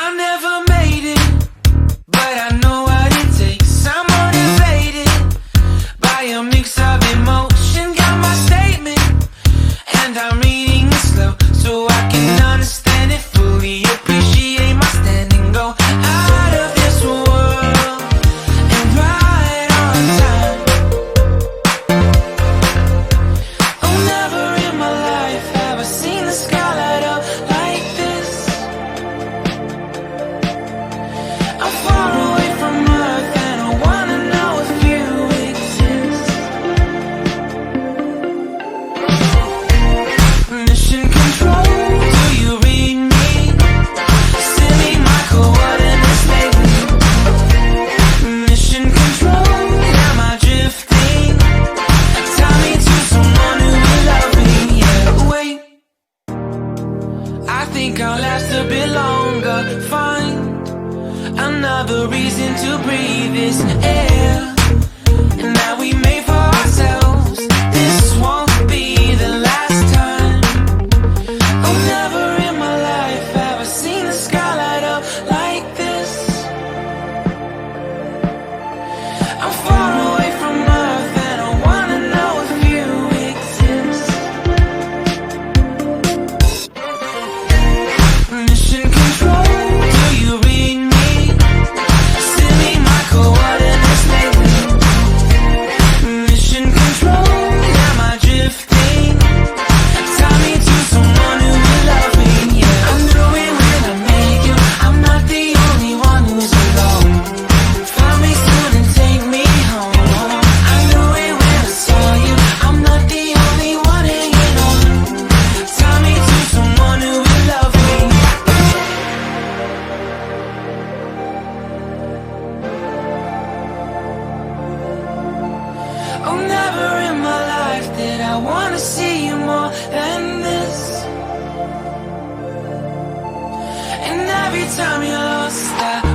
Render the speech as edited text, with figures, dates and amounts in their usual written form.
I never made it, but I know what it takes. I'm motivated by a mix of emotion. Got my statement, and I'm reading it slow so I can understand it fully. Appreciate my standing, go out of this world and right on time. Oh, never in my life have I seen the sky light up like this. I'm far away from Earth and I wanna know if you exist. Mission control, do you read me? Send me my coordinates lately. Mission control, am I drifting? Tie me to someone who will love me. Yeah, wait, I think I'll last a bit longer. Find another reason to breathe this air, and that we made for ourselves. This won't be the last time. Oh, never in my life have I seen the sky light up like this. I'm far away from Earth and I wanna know if you exist. Mission control, do you read me? Send me my coordinates lately. Mission control, am I drifting? Tie me to someone who will love me. Yeah, I knew it when I met you. I'm not the only one who's alone. Find me soon and take me home. I knew it when I saw you. I'm not the only one hanging on. Tie me to someone who will love me. Oh, never in my life did I wanna see you more than this. And every time you're lost, I